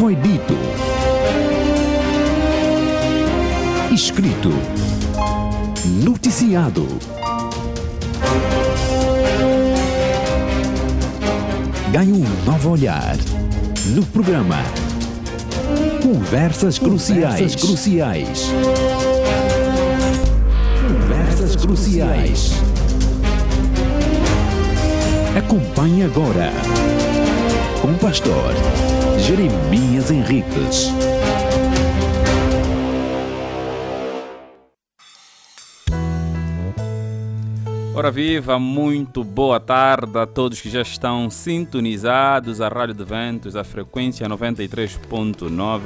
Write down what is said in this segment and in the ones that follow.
Foi dito, escrito, noticiado. Ganhe um novo olhar no programa Conversas Cruciais. Conversas Cruciais. Acompanhe agora com o pastor Jeremias Henriques. Ora viva, muito boa tarde a todos que já estão sintonizados à Rádio Adventos, a frequência 93.9,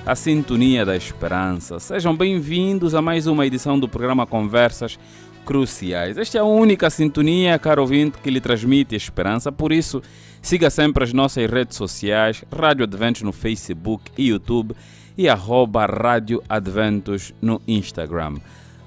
a sintonia da esperança. Sejam bem-vindos a mais uma edição do programa Conversas Cruciais. Esta é a única sintonia, caro ouvinte, que lhe transmite esperança, por isso siga sempre as nossas redes sociais, Rádio Adventos no Facebook e YouTube e @Rádio Adventos no Instagram.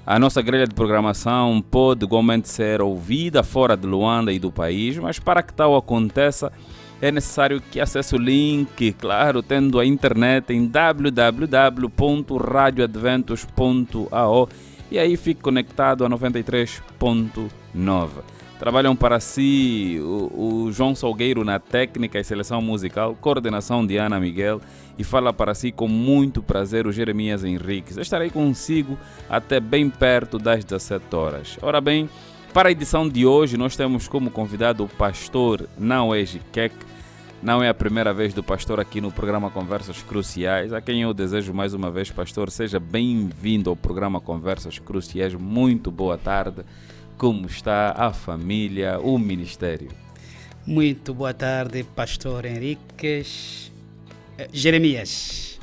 A nossa grelha de programação pode igualmente ser ouvida fora de Luanda e do país, mas para que tal aconteça é necessário que acesse o link, claro, tendo a internet em www.radioadventos.ao e aí fique conectado a 93.9. Trabalham para si o João Salgueiro na técnica e seleção musical, coordenação de Ana Miguel, e fala para si com muito prazer o Jeremias Henriques. Eu estarei consigo até bem perto das 17 horas. Ora bem, para a edição de hoje nós temos como convidado o pastor Naweji Kek. Não é a primeira vez do pastor aqui no programa Conversas Cruciais, a quem eu desejo mais uma vez, pastor, seja bem-vindo ao programa Conversas Cruciais. Muito boa tarde. Como está a família, o ministério? Muito boa tarde, pastor Henriques. Jeremias,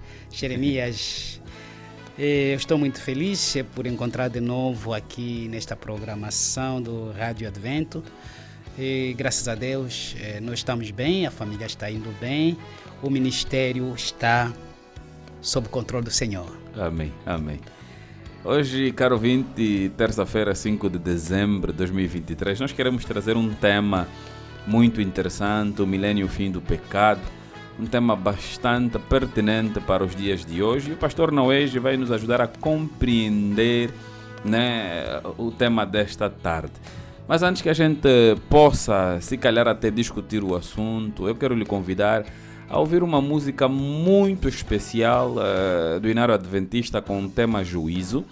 eu estou muito feliz por encontrar de novo aqui nesta programação do Rádio Advento. E, graças a Deus, nós estamos bem, a família está indo bem, o ministério está sob controle do Senhor. Amém, amém. Hoje, caro ouvinte, terça-feira, 5 de dezembro de 2023, nós queremos trazer um tema muito interessante, o milênio fim do pecado, um tema bastante pertinente para os dias de hoje. E o pastor Naweji vai nos ajudar a compreender, o tema desta tarde. Mas antes que a gente possa, se calhar, até discutir o assunto, eu quero lhe convidar a ouvir uma música muito especial do Inário Adventista com o tema Juízo.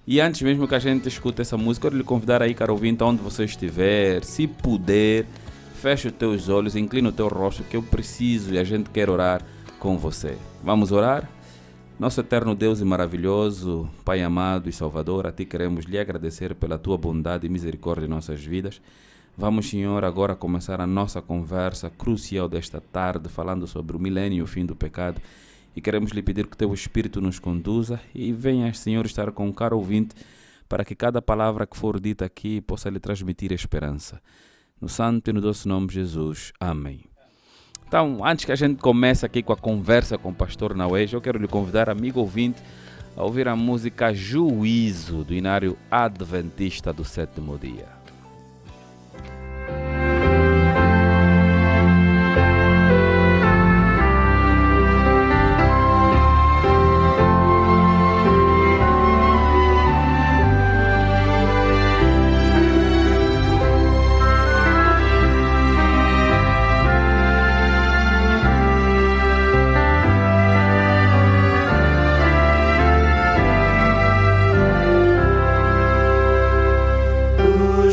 E antes mesmo que a gente escute essa música, eu quero lhe convidar aí, caro ouvinte, onde você estiver, se puder, feche os teus olhos, inclina o teu rosto, que eu preciso e a gente quer orar com você. Vamos orar? Nosso eterno Deus e maravilhoso, Pai amado e Salvador, a Ti queremos lhe agradecer pela Tua bondade e misericórdia em nossas vidas. Vamos, Senhor, agora começar a nossa conversa crucial desta tarde, falando sobre o milênio e o fim do pecado. E queremos lhe pedir que o Teu Espírito nos conduza e venha, Senhor, estar com o caro ouvinte, para que cada palavra que for dita aqui possa lhe transmitir esperança. No santo e no doce nome de Jesus. Amém. Então, antes que a gente comece aqui com a conversa com o pastor Naweji, eu quero lhe convidar, amigo ouvinte, a ouvir a música Juízo, do Inário Adventista do Sétimo Dia. O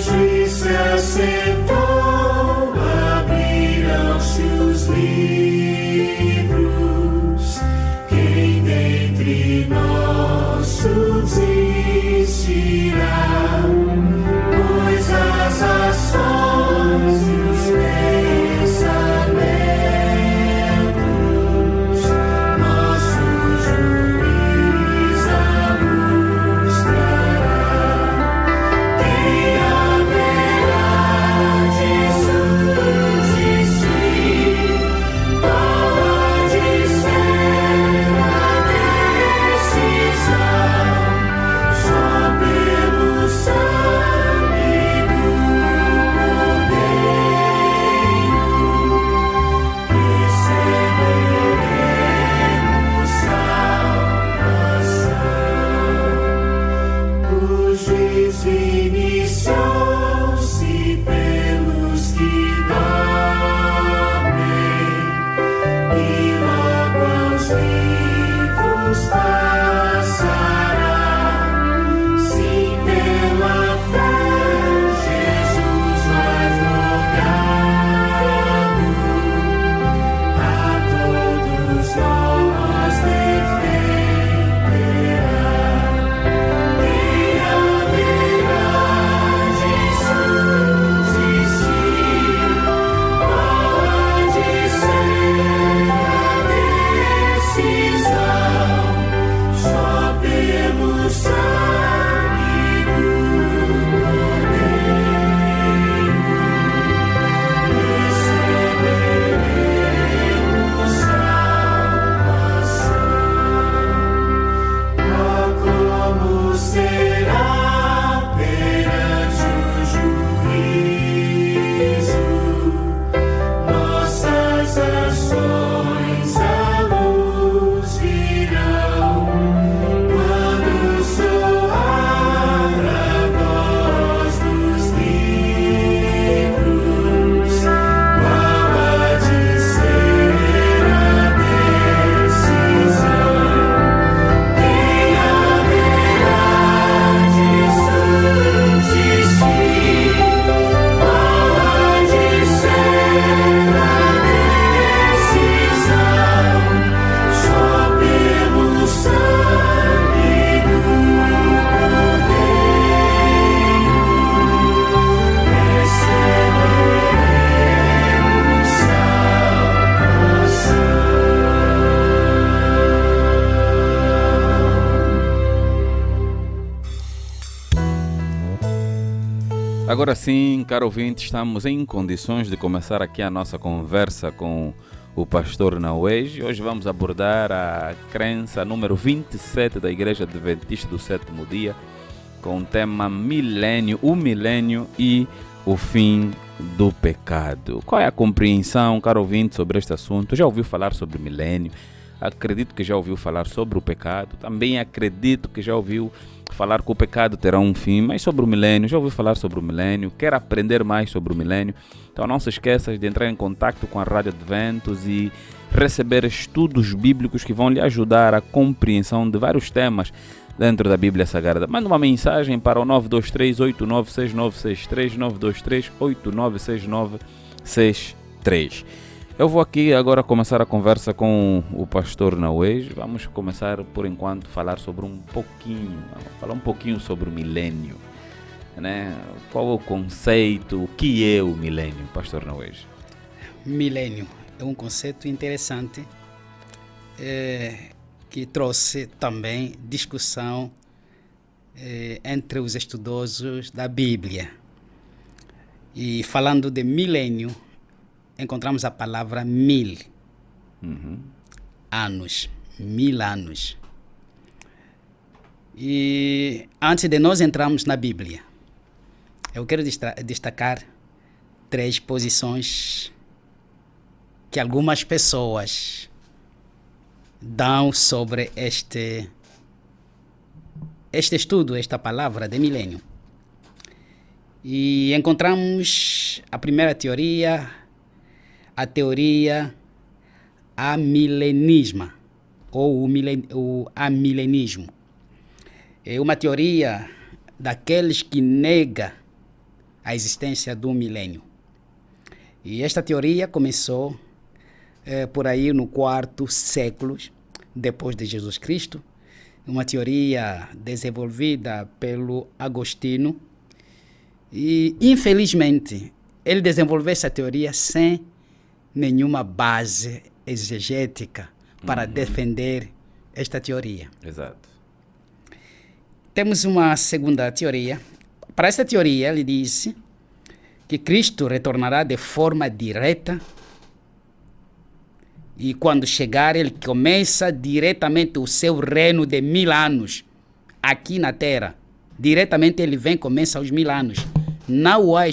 Agora sim, caro ouvinte, estamos em condições de começar aqui a nossa conversa com o pastor Nauej. Hoje vamos abordar a crença número 27 da Igreja Adventista do Sétimo Dia, com o tema milênio, o milênio e o fim do pecado. Qual é a compreensão, caro ouvinte, sobre este assunto? Já ouviu falar sobre o milênio? Acredito que já ouviu falar sobre o pecado. Também acredito que já ouviu falar que o pecado terá um fim. Mas sobre o milênio, já ouviu falar sobre o milênio? Quer aprender mais sobre o milênio? Então não se esqueça de entrar em contato com a Rádio Adventos e receber estudos bíblicos que vão lhe ajudar a compreensão de vários temas dentro da Bíblia Sagrada. Manda uma mensagem para o 923-896963, 923-896963. Eu vou aqui agora começar a conversa com o pastor Nauej. Vamos começar, por enquanto, falar um pouquinho sobre o milênio, né? Qual é o conceito, o que é o milênio, pastor Nauej? Milênio é um conceito interessante, que trouxe também discussão entre os estudiosos da Bíblia. E falando de milênio, encontramos a palavra mil. Anos, 1000 anos. E antes de nós entrarmos na Bíblia, eu quero destacar 3 posições que algumas pessoas dão sobre este estudo, esta palavra de milênio. E encontramos a primeira teoria, a teoria amilenismo, ou o amilenismo. É uma teoria daqueles que nega a existência do milênio. E esta teoria começou por aí no 4º século depois de Jesus Cristo, uma teoria desenvolvida pelo Agostinho, e infelizmente ele desenvolveu essa teoria sem nenhuma base exegética para defender esta teoria. Exato. Temos uma segunda teoria. Para esta teoria ele disse que Cristo retornará de forma direta. E quando chegar, ele começa diretamente o seu reino de 1000 anos aqui na Terra. Diretamente ele vem e começa os 1000 anos. Não há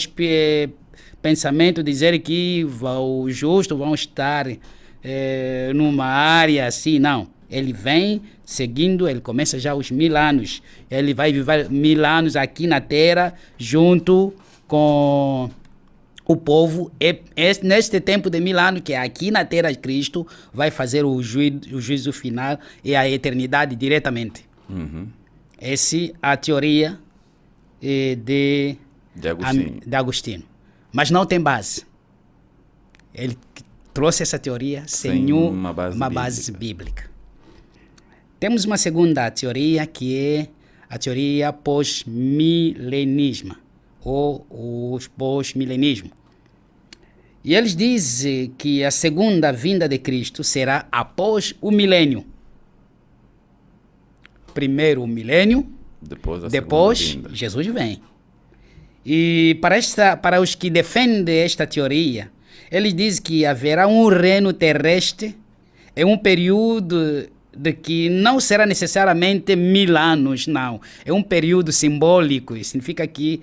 pensamento de dizer que os justos vão estar numa área assim, não. Ele vem seguindo, ele começa já os 1000 anos. Ele vai viver 1000 anos aqui na Terra junto com o povo. Neste tempo de 1000 anos, que é aqui na Terra, Cristo vai fazer o juízo final e a eternidade diretamente. Essa é a teoria de Agostinho. Mas não tem base. Ele trouxe essa teoria sem uma base bíblica. Temos uma segunda teoria, que é a teoria pós-milenismo, ou os pós-milenismo. E eles dizem que a segunda vinda de Cristo será após o milênio. Primeiro o milênio, depois Jesus vem. E para os que defendem esta teoria, eles dizem que haverá um reino terrestre em um período de que não será necessariamente 1000 anos, não. É um período simbólico, significa que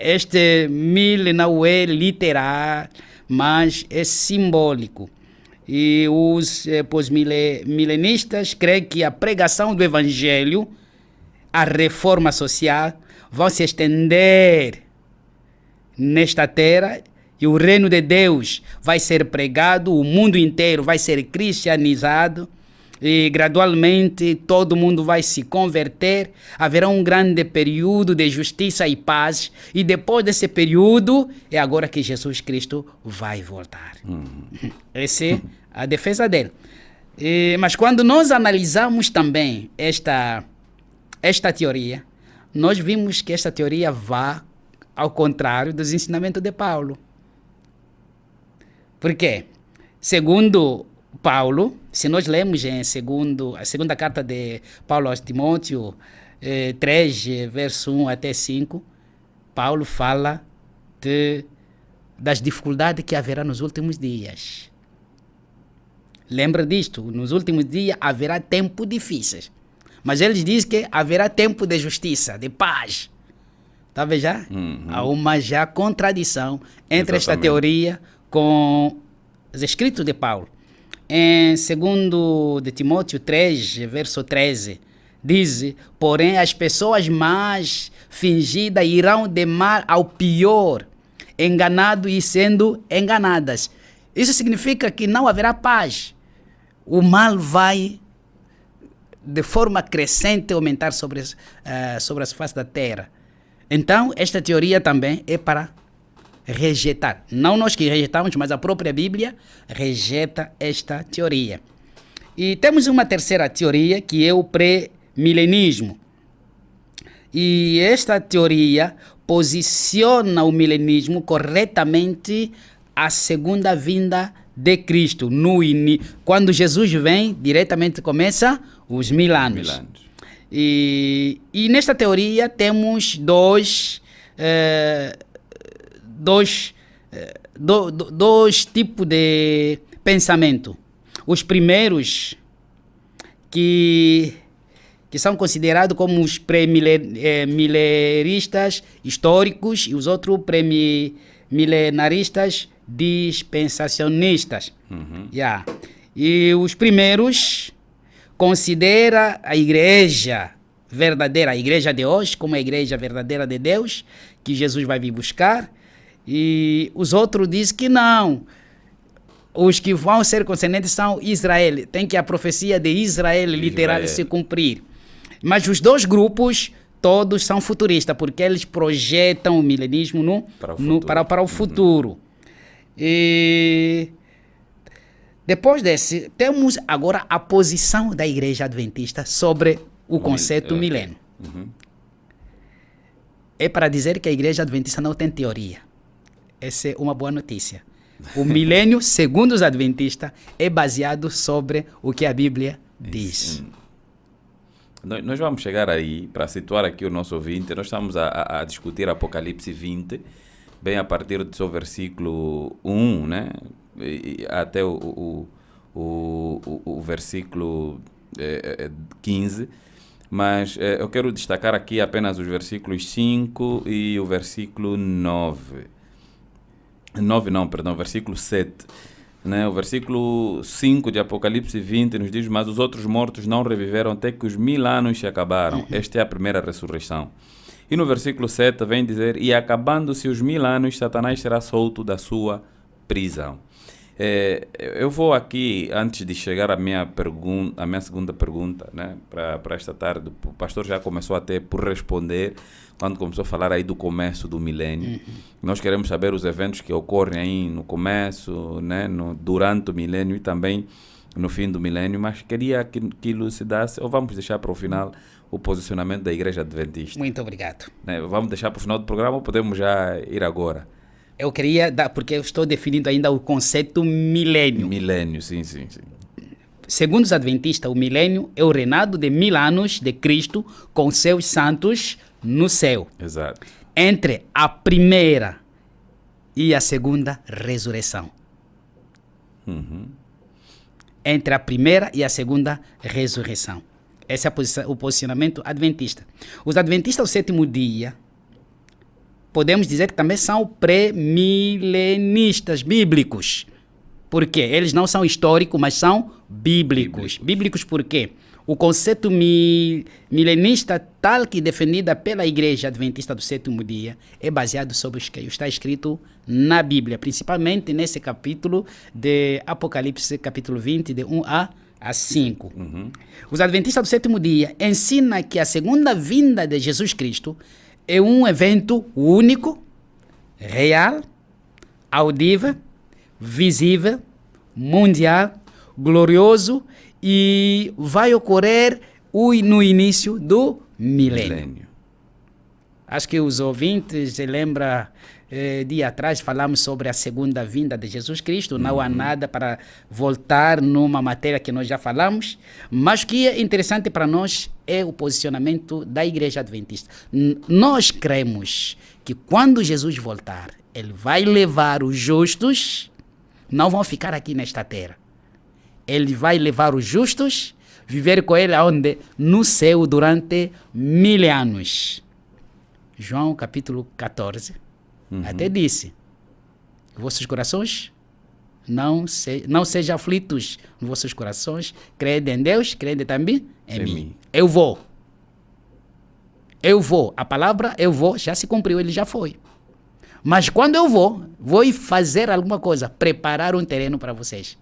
este 1000 não é literal, mas é simbólico. E os pós-milenistas creem que a pregação do Evangelho, a reforma social, vão se estender nesta terra e o reino de Deus vai ser pregado, o mundo inteiro vai ser cristianizado e gradualmente todo mundo vai se converter, haverá um grande período de justiça e paz, e depois desse período é agora que Jesus Cristo vai voltar. Essa é a defesa dele. Mas quando nós analisamos também esta teoria, nós vimos que esta teoria vai ao contrário dos ensinamentos de Paulo. Por quê? Segundo Paulo, se nós lemos a segunda carta de Paulo a Timóteo 3, verso 1 até 5, Paulo fala das dificuldades que haverá nos últimos dias. Lembra disto? Nos últimos dias haverá tempos difíceis. Mas eles dizem que haverá tempo de justiça, de paz. Está vendo já? Há uma já contradição entre esta teoria com os escritos de Paulo. Em 2 de Timóteo 3, verso 13, diz: porém as pessoas más fingidas irão de mal ao pior, enganado e sendo enganadas. Isso significa que não haverá paz. O mal vai de forma crescente aumentar sobre a face da terra. Então, esta teoria também é para rejeitar. Não nós que rejeitamos, mas a própria Bíblia rejeita esta teoria. E temos uma terceira teoria, que é o pré-milenismo. E esta teoria posiciona o milenismo corretamente à segunda vinda de Cristo. Quando Jesus vem, diretamente começa os 1000 anos. E nesta teoria temos dois tipos de pensamento. Os primeiros, que são considerados como os pré-milenaristas históricos, e os outros pré-milenaristas dispensacionistas. E os primeiros considera a igreja verdadeira, a igreja de hoje, como a igreja verdadeira de Deus, que Jesus vai vir buscar. E os outros dizem que não. Os que vão ser concernentes são Israel. Tem que a profecia de Israel literal se cumprir. Mas os dois grupos, todos são futuristas, porque eles projetam o milenismo para o futuro. E depois desse, temos agora a posição da Igreja Adventista sobre o conceito milênio. É para dizer que a Igreja Adventista não tem teoria. Essa é uma boa notícia. O milênio, segundo os adventistas, é baseado sobre o que a Bíblia diz. Nós vamos chegar aí, para situar aqui o nosso ouvinte. Nós estamos a discutir Apocalipse 20, bem a partir do seu versículo 1, né? Até o versículo 15, mas eu quero destacar aqui apenas os versículos 5 e o versículo 9. Versículo 7. Né? O versículo 5 de Apocalipse 20 nos diz: mas os outros mortos não reviveram até que os 1000 anos se acabaram. Esta é a primeira ressurreição. E no versículo 7 vem dizer: e acabando-se os 1000 anos, Satanás será solto da sua prisão. Eu vou aqui, antes de chegar à minha segunda pergunta, né, para esta tarde. O pastor já começou até por responder, quando começou a falar aí do começo do milênio. Nós queremos saber os eventos que ocorrem aí no começo, né, durante o milênio e também no fim do milênio, mas queria que elucidasse, ou vamos deixar para o final, o posicionamento da Igreja Adventista. Muito obrigado. Né, vamos deixar para o final do programa ou podemos já ir agora? Eu queria dar, porque eu estou definindo ainda o conceito milênio. Milênio, sim. Segundo os adventistas, o milênio é o reinado de 1000 anos de Cristo com seus santos no céu. Exato. Entre a primeira e a segunda ressurreição. Entre a primeira e a segunda ressurreição. Esse é o posicionamento adventista. Os adventistas do sétimo dia, podemos dizer que também são pré-milenistas bíblicos. Por quê? Eles não são históricos, mas são bíblicos. Bíblicos por quê? O conceito milenista, tal que defendida pela Igreja Adventista do Sétimo Dia, é baseado sobre o que está escrito na Bíblia, principalmente nesse capítulo de Apocalipse, capítulo 20, de 1 a 5. Os Adventistas do Sétimo Dia ensinam que a segunda vinda de Jesus Cristo é um evento único, real, audível, visível, mundial, glorioso, e vai ocorrer no início do milênio. Acho que os ouvintes se lembram dia atrás falamos sobre a segunda vinda de Jesus Cristo. Não há nada para voltar numa matéria que nós já falamos, mas o que é interessante para nós é o posicionamento da Igreja Adventista. Nós cremos que quando Jesus voltar, ele vai levar os justos, não vão ficar aqui nesta terra. Ele vai levar os justos, viver com ele aonde? No céu durante 1000 anos. João capítulo 14 até disse: vossos corações não sejam aflitos nos vossos corações, crede em Deus, crede também em mim. Eu vou. A palavra eu vou já se cumpriu, ele já foi. Mas quando eu vou fazer alguma coisa, preparar um terreno para vocês.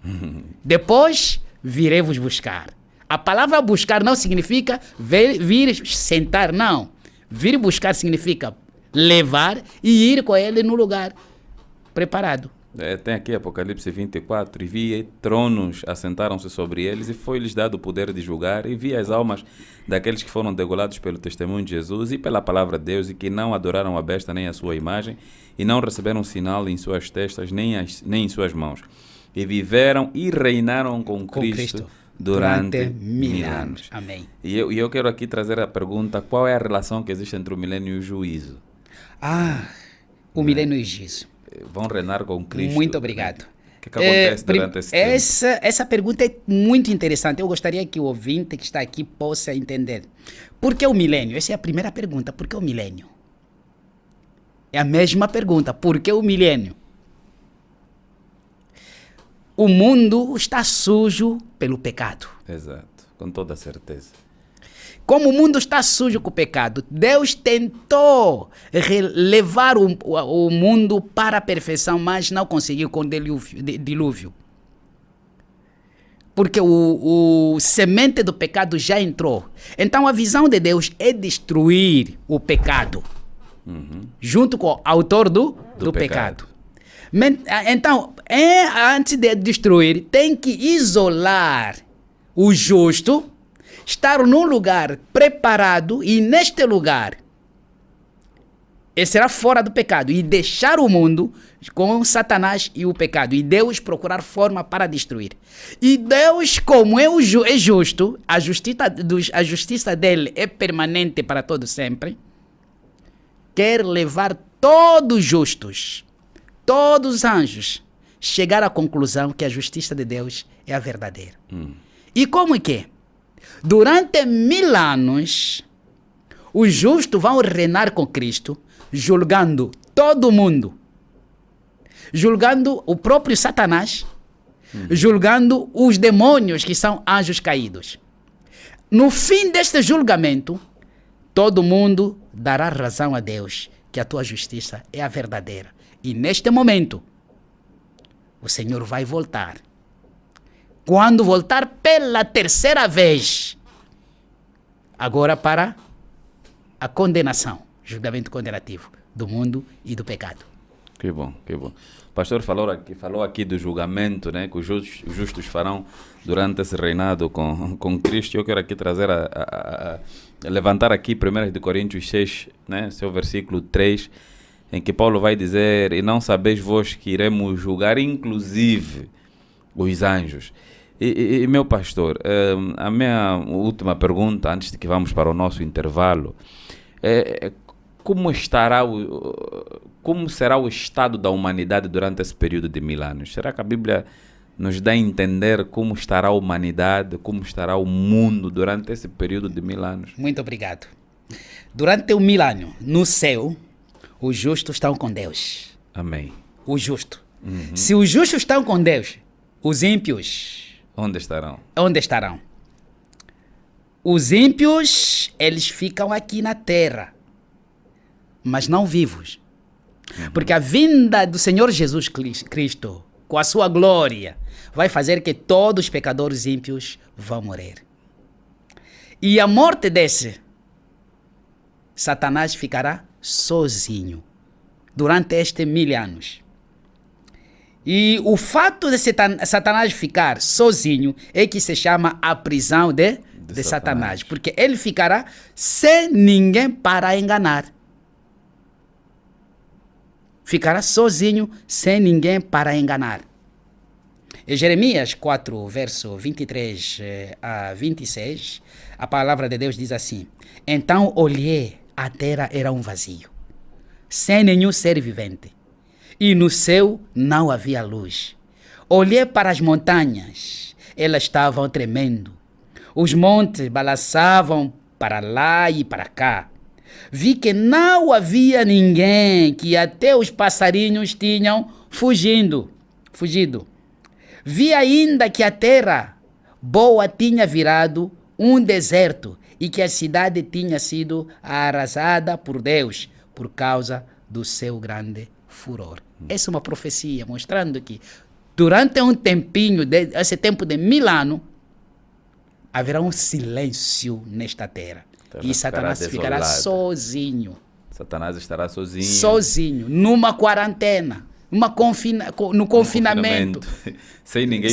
Depois virei vos buscar. A palavra buscar não significa vir sentar, não. Vir buscar significa levar e ir com ele no lugar preparado. Tem aqui Apocalipse 24, e vi tronos, assentaram-se sobre eles, e foi-lhes dado o poder de julgar, e vi as almas daqueles que foram degolados pelo testemunho de Jesus e pela palavra de Deus, e que não adoraram a besta nem a sua imagem, e não receberam sinal em suas testas nem em suas mãos. E viveram e reinaram com Cristo durante 1000 anos. Amém. E eu quero aqui trazer a pergunta: qual é a relação que existe entre o milênio e o juízo? O milênio e o juízo. Vão reinar com Cristo. Muito obrigado. O que acontece durante esse tempo? Essa pergunta é muito interessante. Eu gostaria que o ouvinte que está aqui possa entender. Por que o milênio? Essa é a primeira pergunta. Por que o milênio? É a mesma pergunta. Por que o milênio? O mundo está sujo pelo pecado. Exato, com toda certeza. Como o mundo está sujo com o pecado, Deus tentou levar o mundo para a perfeição, mas não conseguiu com o dilúvio. Porque o semente do pecado já entrou. Então a visão de Deus é destruir o pecado, junto com o autor do pecado. Então, antes de destruir, tem que isolar o justo, estar num lugar preparado, e neste lugar ele será fora do pecado, e deixar o mundo com Satanás e o pecado, e Deus procurar forma para destruir. E Deus, como é justo, a justiça dele é permanente para todo sempre, quer levar todos os justos, todos os anjos, chegar à conclusão que a justiça de Deus é a verdadeira. E como é que é? Durante 1000 anos, os justos vão reinar com Cristo, julgando todo mundo, julgando o próprio Satanás, julgando os demônios que são anjos caídos. No fim deste julgamento, todo mundo dará razão a Deus que a tua justiça é a verdadeira. E neste momento, o Senhor vai voltar. Quando voltar pela terceira vez, agora para a condenação, julgamento condenativo do mundo e do pecado. Que bom, que bom. O pastor falou aqui do julgamento, né, que os justos farão durante esse reinado com Cristo. Eu quero aqui trazer, levantar aqui 1 Coríntios 6, né, seu versículo 3, em que Paulo vai dizer: e não sabeis vós que iremos julgar inclusive os anjos. E meu pastor, a minha última pergunta, antes de que vamos para o nosso intervalo, é como será o estado da humanidade durante esse período de 1000 anos? Será que a Bíblia nos dá a entender como estará a humanidade, como estará o mundo durante esse período de 1000 anos? Muito obrigado. Durante o 1000 anos, no céu, os justos estão com Deus. Amém. Os justos. Se os justos estão com Deus, os ímpios... Onde estarão? Onde estarão? Os ímpios, eles ficam aqui na terra, mas não vivos. Porque a vinda do Senhor Jesus Cristo, com a sua glória, vai fazer que todos os pecadores ímpios vão morrer. E a morte desse, Satanás ficará sozinho durante estes 1000 anos. E o fato de Satanás ficar sozinho é que se chama a prisão de Satanás. Porque ele ficará sem ninguém para enganar. ficará sozinho, sem ninguém para enganar. Em Jeremias 4, verso 23 a 26, a palavra de Deus diz assim: Então olhei, a terra era um vazio, sem nenhum ser vivente, e no céu não havia luz. Olhei para as montanhas, elas estavam tremendo. Os montes balançavam para lá e para cá. Vi que não havia ninguém, que até os passarinhos tinham fugido. Vi ainda que a terra boa tinha virado um deserto e que a cidade tinha sido arrasada por Deus por causa do seu grande furor. Essa é uma profecia mostrando que durante um tempinho, esse tempo de 1000 anos, haverá um silêncio nesta terra. E Satanás ficará sozinho. Satanás estará sozinho. Sozinho, numa quarentena, no confinamento. Sem ninguém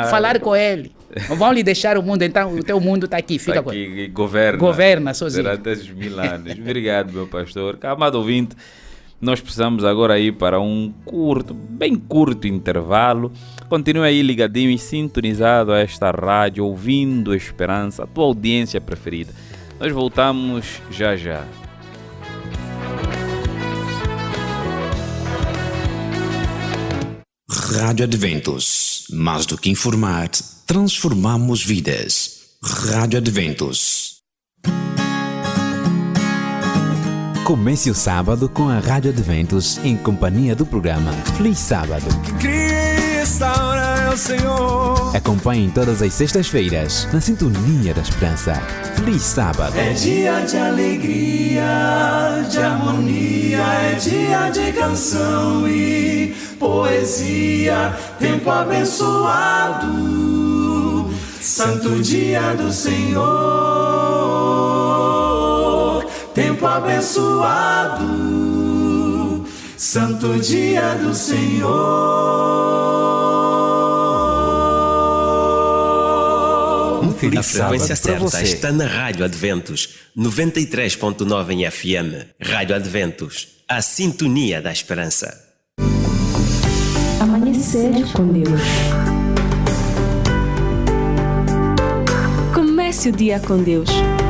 falar com ele. Não vão lhe deixar o mundo, então o teu mundo está aqui, fica com ele. Governa sozinho. Durante esses 1000 anos. Obrigado, meu pastor. Amado ouvinte, nós precisamos agora ir para um bem curto intervalo. Continue aí ligadinho e sintonizado a esta rádio, ouvindo Esperança, a tua audiência preferida. Nós voltamos já já. Rádio Adventos. Mais do que informar, transformamos vidas. Rádio Adventos. Comece o sábado com a Rádio Adventos em companhia do programa Feliz Sábado. Restaura, Senhor. Acompanhe todas as sextas-feiras na Sintonia da Esperança. Feliz Sábado. É dia de alegria, de harmonia, é dia de canção e poesia, tempo abençoado, santo dia do Senhor. Tempo abençoado, santo dia do Senhor. Um feliz sábado. A frequência certa está na Rádio Adventos, 93.9 em FM. Rádio Adventos, a sintonia da esperança. Amanhecer com Deus. Comece o dia com Deus.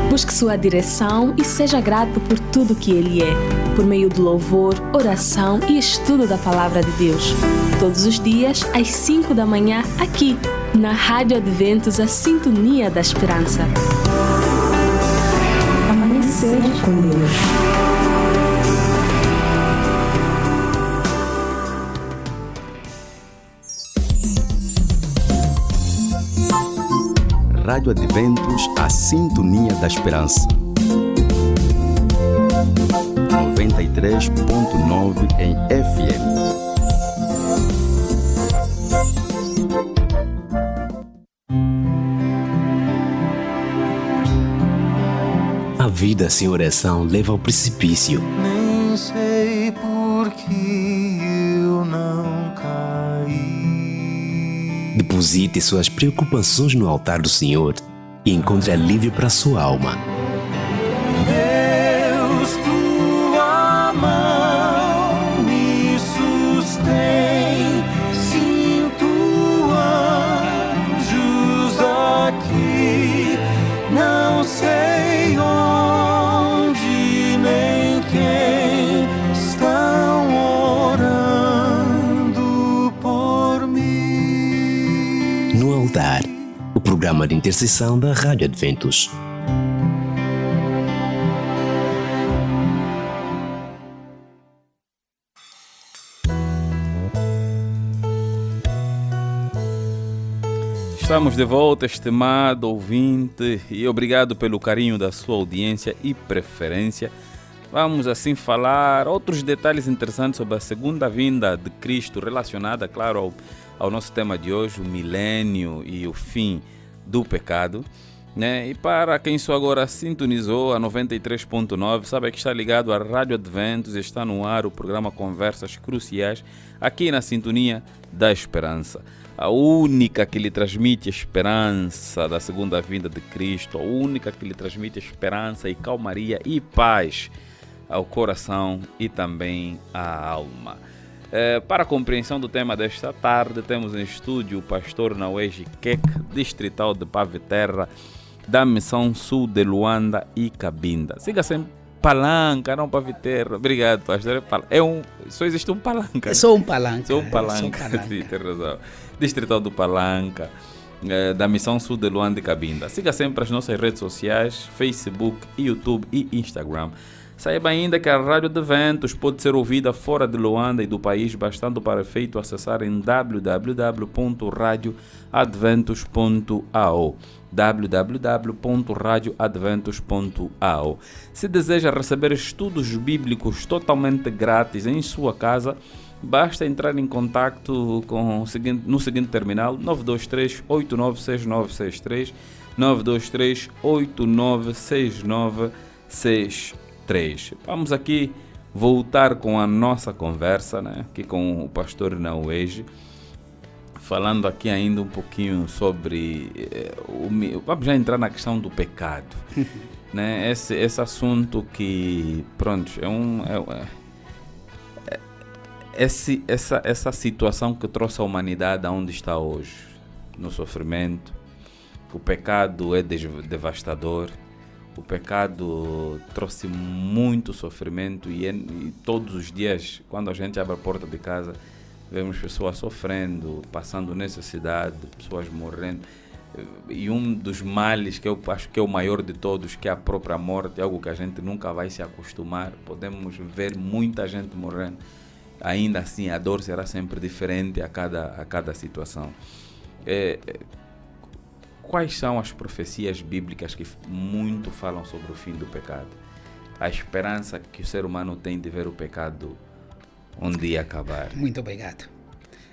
Busque sua direção e seja grato por tudo que Ele é, por meio do louvor, oração e estudo da Palavra de Deus. Todos os dias, às 5 da manhã, aqui, na Rádio Adventos, a Sintonia da Esperança. Amanhecer com Deus. Rádio Adventos, a Sintonia da Esperança. 93.9 em FM. A vida sem oração leva ao precipício. Nem sei por que eu não caí. Deposite suas preocupações no altar do Senhor e encontre alívio para a sua alma. Deus, tua mão me sustém, sinto anjos aqui, não sei onde nem quem estão orando por mim. No altar, o programa de intercessão da Rádio Adventos. Estamos de volta, estimado ouvinte, e obrigado pelo carinho da sua audiência e preferência. Vamos assim falar outros detalhes interessantes sobre a segunda vinda de Cristo, relacionada, claro, ao nosso tema de hoje, o milênio e o fim do pecado, né? E para quem só agora sintonizou a 93.9, sabe que está ligado à Rádio Adventos e está no ar o programa Conversas Cruciais, aqui na Sintonia da Esperança. A única que lhe transmite esperança da segunda vinda de Cristo, a única que lhe transmite esperança e calmaria e paz ao coração e também à alma. Para a compreensão do tema desta tarde, temos em estúdio o pastor Naweji Kek, distrital de Paviterra, da Missão Sul de Luanda e Cabinda. Siga sempre Palanca, não Paviterra. Obrigado, pastor. Só existe um Palanca. Sou um Palanca. Sou um Palanca. Sim, tem razão. Distrital do Palanca, da Missão Sul de Luanda e Cabinda. Siga sempre as nossas redes sociais, Facebook, YouTube e Instagram. Saiba ainda que a Rádio Adventos pode ser ouvida fora de Luanda e do país, bastando para efeito acessar em www.radioadventos.ao www.radioadventos.ao. Se deseja receber estudos bíblicos totalmente grátis em sua casa, basta entrar em contato no seguinte terminal: 923-896963, 923-896963. Vamos aqui voltar com a nossa conversa, né? Aqui com o pastor Naweji, falando aqui ainda um pouquinho sobre... vamos já entrar na questão do pecado. Né? Esse assunto que, pronto, essa situação que trouxe a humanidade aonde está hoje, no sofrimento. O pecado é devastador. O pecado trouxe muito sofrimento e todos os dias, quando a gente abre a porta de casa, vemos pessoas sofrendo, passando necessidade, pessoas morrendo. E um dos males que eu acho que é o maior de todos, que é a própria morte, é algo que a gente nunca vai se acostumar. Podemos ver muita gente morrendo. Ainda assim, a dor será sempre diferente a cada situação. Quais são as profecias bíblicas que muito falam sobre o fim do pecado? A esperança que o ser humano tem de ver o pecado um dia acabar. Muito obrigado.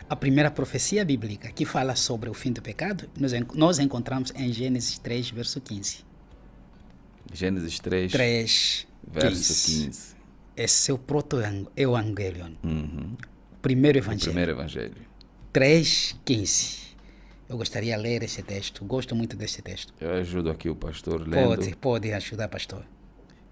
A primeira profecia bíblica que fala sobre o fim do pecado, nós encontramos em Gênesis 3, verso 15. Gênesis 3, verso 15. Esse é o proto-evangelion. Uhum. Primeiro evangelho. O primeiro evangelho. 3, 15. Eu gostaria de ler esse texto. Gosto muito desse texto. Eu ajudo aqui o pastor lendo. Pode ajudar, pastor.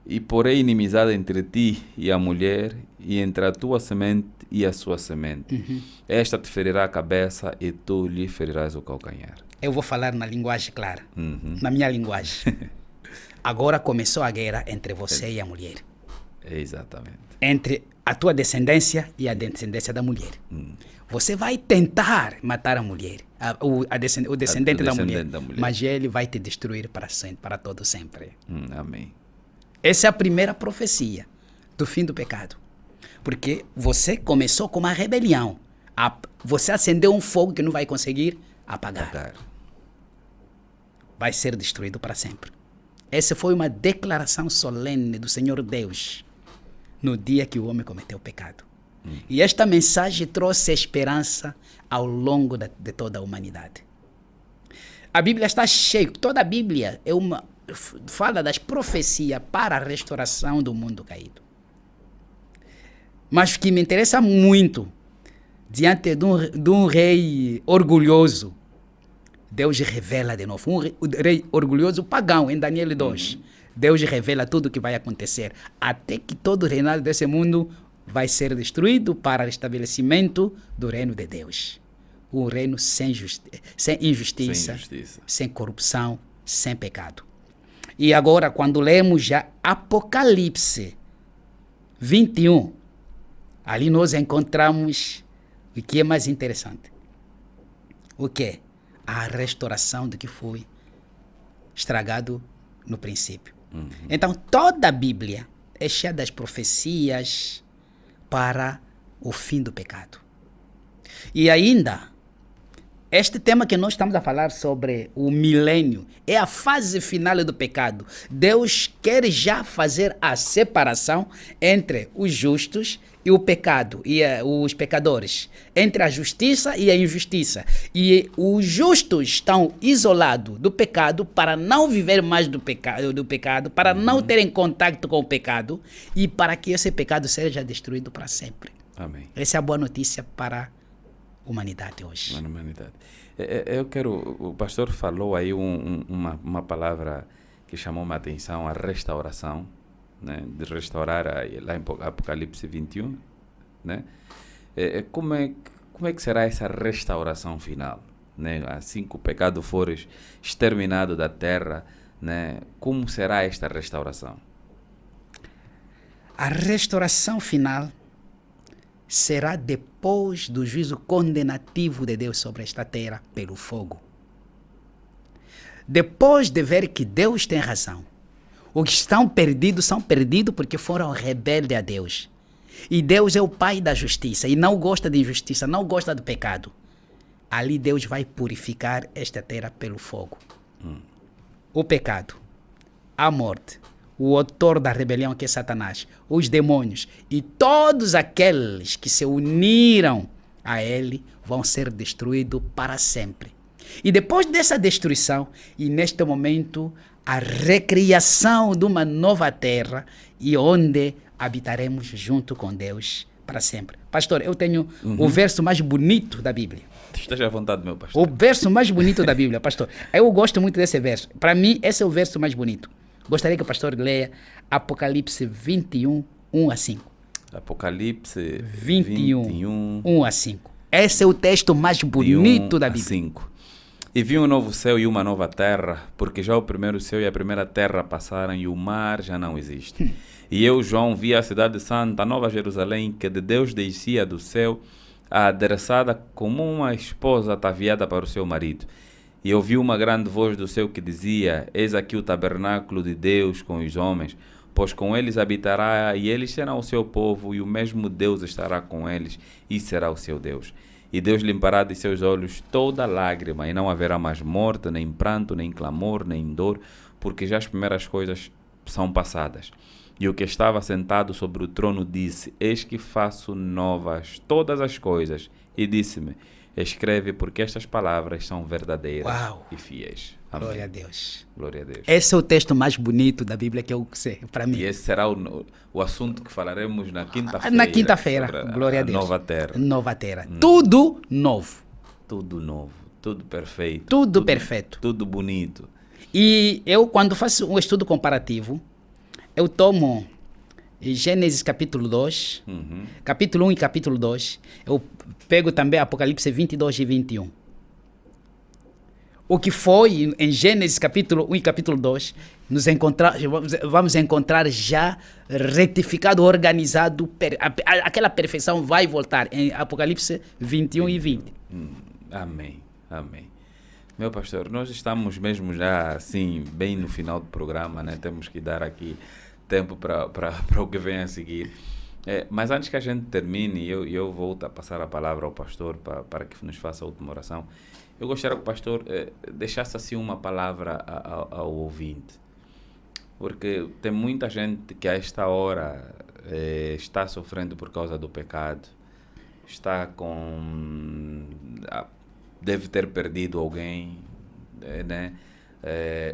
E porém inimizade entre ti e a mulher, e entre a tua semente e a sua semente. Uhum. Esta te ferirá a cabeça e tu lhe ferirás o calcanhar. Eu vou falar na linguagem clara. Uhum. Na minha linguagem. Agora começou a guerra entre você e a mulher. Exatamente. Entre a tua descendência e a descendência da mulher. Você vai tentar matar a mulher, o descendente da mulher, mas ele vai te destruir para sempre, para todo sempre. Amém. Essa é a primeira profecia do fim do pecado. Porque você começou com uma rebelião. Você acendeu um fogo que não vai conseguir apagar. Vai ser destruído para sempre. Essa foi uma declaração solene do Senhor Deus no dia que o homem cometeu o pecado. E esta mensagem trouxe esperança ao longo de toda a humanidade. A Bíblia está cheia, toda a Bíblia fala das profecias para a restauração do mundo caído. Mas o que me interessa muito, diante de um rei orgulhoso, Deus revela de novo. Um rei orgulhoso pagão, em Daniel 2. Deus revela tudo o que vai acontecer, até que todo o reinado desse mundo vai ser destruído para o estabelecimento do reino de Deus. Um reino sem injustiça, sem corrupção, sem pecado. E agora, quando lemos já Apocalipse 21, ali nós encontramos o que é mais interessante. O que? A restauração do que foi estragado no princípio. Então, toda a Bíblia é cheia das profecias para o fim do pecado. E ainda, este tema que nós estamos a falar sobre o milênio é a fase final do pecado. Deus quer já fazer a separação entre os justos e o pecado, e os pecadores, entre a justiça e a injustiça. E os justos estão isolados do pecado para não viver mais do pecado, para não terem contato com o pecado e para que esse pecado seja destruído para sempre. Amém. Essa é a boa notícia para a humanidade hoje. O pastor falou aí uma palavra que chamou minha atenção, a restauração, né, de restaurar, lá em Apocalipse 21, né? Como é que será essa restauração final? Né? Assim que o pecado for exterminado da terra, né? Como será esta restauração? A restauração final será depois do juízo condenativo de Deus sobre esta terra pelo fogo. Depois de ver que Deus tem razão. Os que estão perdidos são perdidos porque foram rebeldes a Deus. E Deus é o Pai da justiça e não gosta de injustiça, não gosta do pecado. Ali Deus vai purificar esta terra pelo fogo. O pecado, a morte, o autor da rebelião que é Satanás, os demônios e todos aqueles que se uniram a ele vão ser destruídos para sempre. E depois dessa destruição, e neste momento, a recriação de uma nova terra e onde habitaremos junto com Deus para sempre. Pastor, eu tenho o verso mais bonito da Bíblia. Esteja à vontade, meu pastor. O verso mais bonito da Bíblia, pastor. Eu gosto muito desse verso. Para mim, esse é o verso mais bonito. Gostaria que o pastor leia Apocalipse 21, 1 a 5. Apocalipse 21, 1 a 5. Esse é o texto mais bonito da Bíblia. 5. E vi um novo céu e uma nova terra, porque já o primeiro céu e a primeira terra passaram e o mar já não existe. E eu, João, vi a cidade santa, a nova Jerusalém, que de Deus descia do céu, adereçada como uma esposa ataviada para o seu marido. E ouvi uma grande voz do céu que dizia: Eis aqui o tabernáculo de Deus com os homens, pois com eles habitará, e eles serão o seu povo, e o mesmo Deus estará com eles, e será o seu Deus. E Deus limpará de seus olhos toda lágrima, e não haverá mais morte, nem pranto, nem clamor, nem dor, porque já as primeiras coisas são passadas. E o que estava sentado sobre o trono disse: Eis que faço novas todas as coisas. E disse-me: Escreve, porque estas palavras são verdadeiras e fiéis. Amém. Glória a Deus. Glória a Deus. Esse é o texto mais bonito da Bíblia que eu sei, para mim. E esse será o assunto que falaremos na quinta-feira. Na quinta-feira, glória a Deus. Nova terra. Nova terra. Tudo novo. Tudo novo, tudo perfeito. Tudo perfeito. Tudo bonito. E eu, quando faço um estudo comparativo, eu tomo Gênesis capítulo 2, capítulo 1 e capítulo 2, eu pego também Apocalipse 22 e 21. O que foi em Gênesis capítulo 1 e capítulo 2, vamos encontrar já retificado, organizado, aquela perfeição vai voltar em Apocalipse 21 e 20. Amém, amém. Meu pastor, nós estamos mesmo já assim, bem no final do programa, né? Temos que dar aqui tempo para o que vem a seguir. Mas antes que a gente termine, eu volto a passar a palavra ao pastor para que nos faça a última oração. Eu gostaria que o pastor deixasse assim uma palavra ao ouvinte. Porque tem muita gente que a esta hora está sofrendo por causa do pecado. Deve ter perdido alguém, né?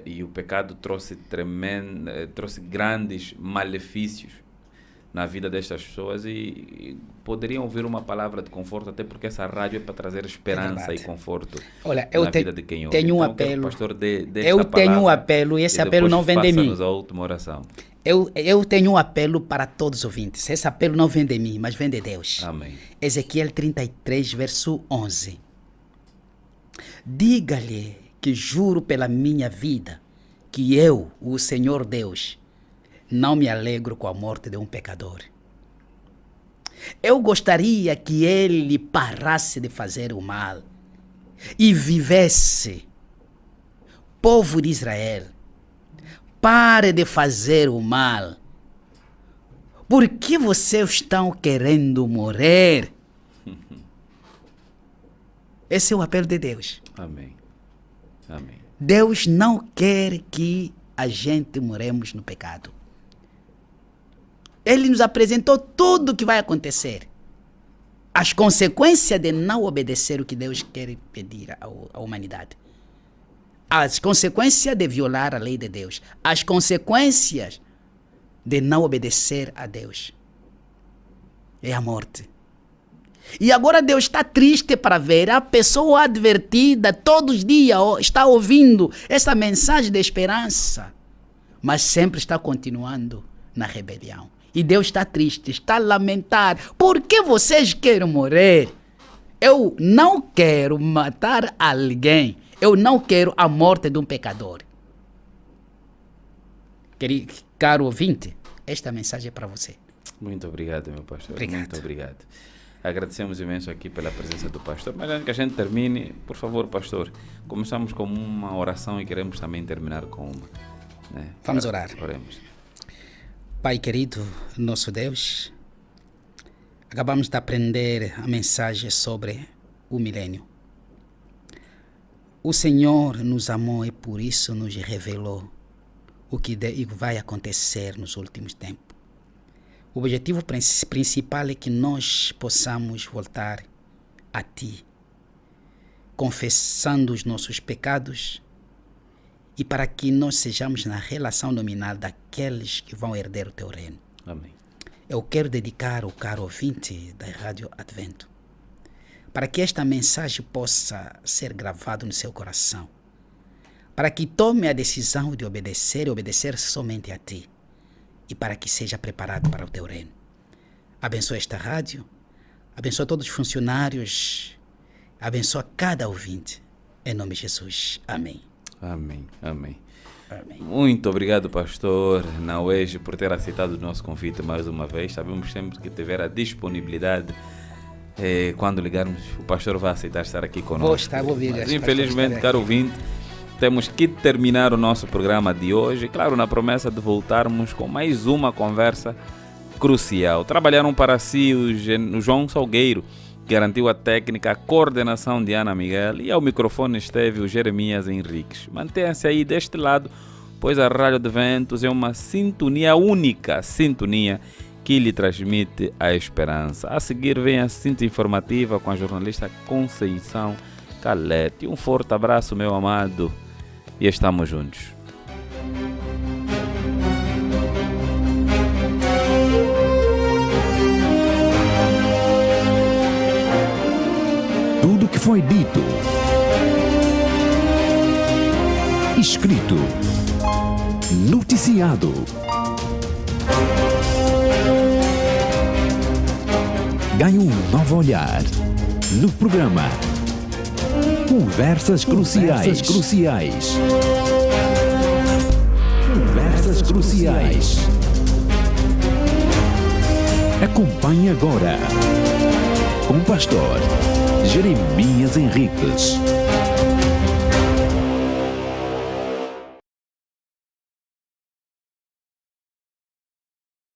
E o pecado trouxe grandes malefícios na vida destas pessoas e poderiam ouvir uma palavra de conforto, até porque essa rádio é para trazer esperança e conforto. Olha, na vida de quem ouve. Tenho um então, apelo. Pastor, eu tenho um apelo e esse apelo não vem de mim. A última oração. Eu tenho um apelo para todos os ouvintes. Esse apelo não vem de mim, mas vem de Deus. Amém. Ezequiel 33, verso 11. Diga-lhe que juro pela minha vida que eu, o Senhor Deus, não me alegro com a morte de um pecador. Eu gostaria que ele parasse de fazer o mal e vivesse. Povo de Israel, pare de fazer o mal. Por que vocês estão querendo morrer? Esse é o apelo de Deus. Amém. Amém. Deus não quer que a gente morremos no pecado. Ele nos apresentou tudo o que vai acontecer. As consequências de não obedecer o que Deus quer pedir à humanidade. As consequências de violar a lei de Deus. As consequências de não obedecer a Deus. É a morte. E agora Deus está triste para ver a pessoa advertida todos os dias, está ouvindo essa mensagem de esperança, mas sempre está continuando na rebelião. E Deus está triste, está a lamentar. Por que vocês querem morrer? Eu não quero matar alguém. Eu não quero a morte de um pecador. Caro ouvinte, esta mensagem é para você. Muito obrigado, meu pastor. Obrigado. Muito obrigado. Agradecemos imenso aqui pela presença do pastor. Mas antes que a gente termine, por favor, pastor, começamos com uma oração e queremos também terminar com uma. Né? Vamos orar. Oremos. Pai querido, nosso Deus, acabamos de aprender a mensagem sobre o milênio. O Senhor nos amou e por isso nos revelou o que vai acontecer nos últimos tempos. O objetivo principal é que nós possamos voltar a Ti, confessando os nossos pecados e para que nós sejamos na relação nominal daqueles que vão herder o Teu reino. Amém. Eu quero dedicar ao caro ouvinte da Rádio Advento para que esta mensagem possa ser gravada no seu coração, para que tome a decisão de obedecer e obedecer somente a Ti, e para que seja preparado para o Teu reino. Abençoa esta rádio, abençoa todos os funcionários, abençoa cada ouvinte. Em nome de Jesus. Amém. Amém. Amém. Amém. Muito obrigado, pastor Nauege, por ter aceitado o nosso convite mais uma vez. Sabemos sempre que tiver a disponibilidade. Quando ligarmos, o pastor vai aceitar estar aqui conosco. Vou vir. Mas, infelizmente, caro ouvinte, temos que terminar o nosso programa de hoje, claro, na promessa de voltarmos com mais uma conversa crucial. Trabalharam para si o João Salgueiro, que garantiu a técnica, a coordenação de Ana Miguel, e ao microfone esteve o Jeremias Henriques. Mantenha-se aí deste lado, pois a Rádio Adventos é uma sintonia única, sintonia que lhe transmite a esperança. A seguir vem a síntese informativa com a jornalista Conceição Calete. Um forte abraço, meu amado, e estamos juntos. Tudo que foi dito, escrito, noticiado, ganha um novo olhar no programa Conversas Cruciais. Conversas Cruciais. Acompanhe agora com o pastor Jeremias Henriques.